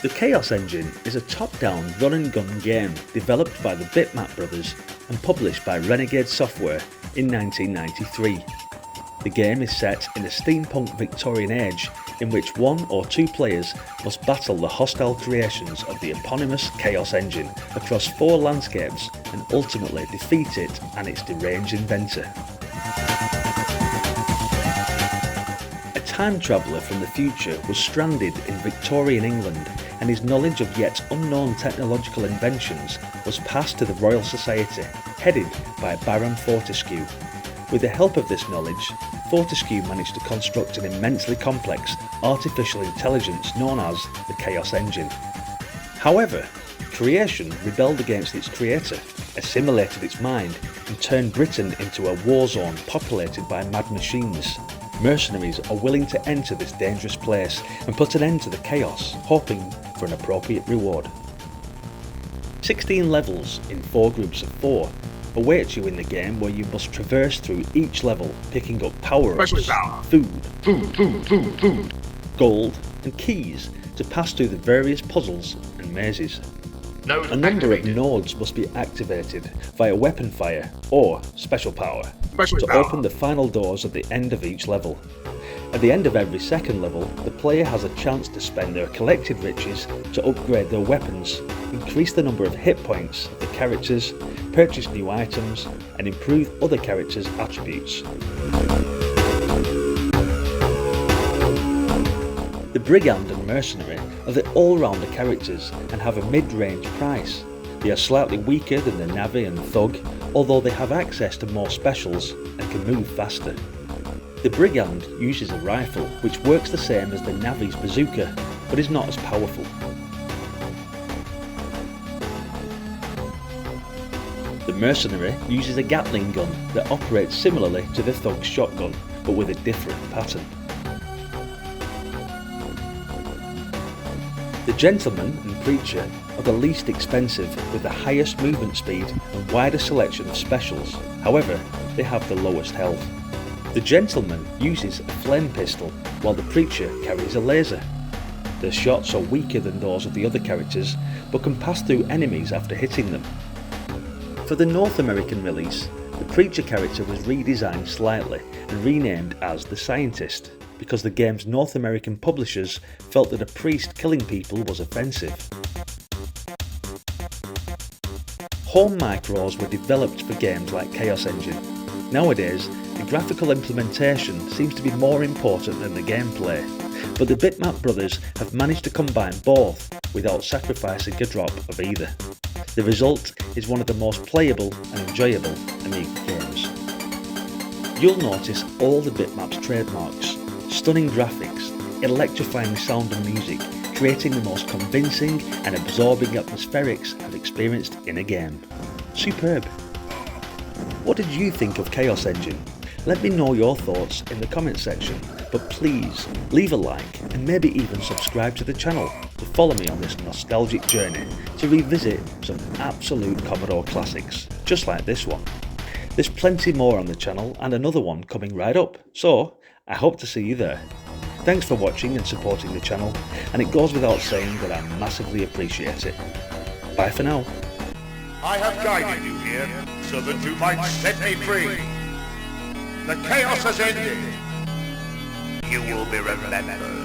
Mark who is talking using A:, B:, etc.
A: The Chaos Engine is a top-down run-and-gun game developed by the Bitmap Brothers and published by Renegade Software in 1993. The game is set in a steampunk Victorian age in which one or two players must battle the hostile creations of the eponymous Chaos Engine across 4 landscapes and ultimately defeat it and its deranged inventor. A time traveller from the future was stranded in Victorian England, and his knowledge of yet unknown technological inventions was passed to the Royal Society, headed by Baron Fortescue. With the help of this knowledge, Fortescue managed to construct an immensely complex artificial intelligence known as the Chaos Engine. However, creation rebelled against its creator, assimilated its mind, and turned Britain into a war zone populated by mad machines. Mercenaries are willing to enter this dangerous place and put an end to the chaos, hoping for an appropriate reward. 16 levels in 4 groups of 4 await you in the game, where you must traverse through each level, picking up power-ups, food, gold and keys to pass through the various puzzles and mazes. A number of nodes must be activated via weapon fire or special power to open the final doors at the end of each level. At the end of every second level, the player has a chance to spend their collected riches to upgrade their weapons, increase the number of hit points of the characters, purchase new items, and improve other characters' attributes. The Brigand and Mercenary are the all-rounder characters and have a mid-range price. They are slightly weaker than the Navvy and Thug, although they have access to more specials and can move faster. The Brigand uses a rifle which works the same as the Navvy's bazooka, but is not as powerful. The Mercenary uses a Gatling gun that operates similarly to the Thug's shotgun, but with a different pattern. The Gentleman and Preacher are the least expensive, with the highest movement speed and wider selection of specials. However, they have the lowest health. The Gentleman uses a flame pistol, while the Preacher carries a laser. Their shots are weaker than those of the other characters, but can pass through enemies after hitting them. For the North American release, the Preacher character was redesigned slightly and renamed as the Scientist, because the game's North American publishers felt that a priest killing people was offensive. Home micros were developed for games like Chaos Engine. Nowadays, the graphical implementation seems to be more important than the gameplay, but the Bitmap Brothers have managed to combine both without sacrificing a drop of either. The result is one of the most playable and enjoyable Amiga games. You'll notice all the Bitmap's trademarks: stunning graphics, electrifying sound and music, creating the most convincing and absorbing atmospherics I've experienced in a game. Superb! What did you think of Chaos Engine? Let me know your thoughts in the comment section, but please leave a like and maybe even subscribe to the channel to follow me on this nostalgic journey to revisit some absolute Commodore classics, just like this one. There's plenty more on the channel and another one coming right up, so I hope to see you there. Thanks for watching and supporting the channel, and it goes without saying that I massively appreciate it. Bye for now.
B: I have guided you here so that you might set me free. The chaos has ended. You will be remembered.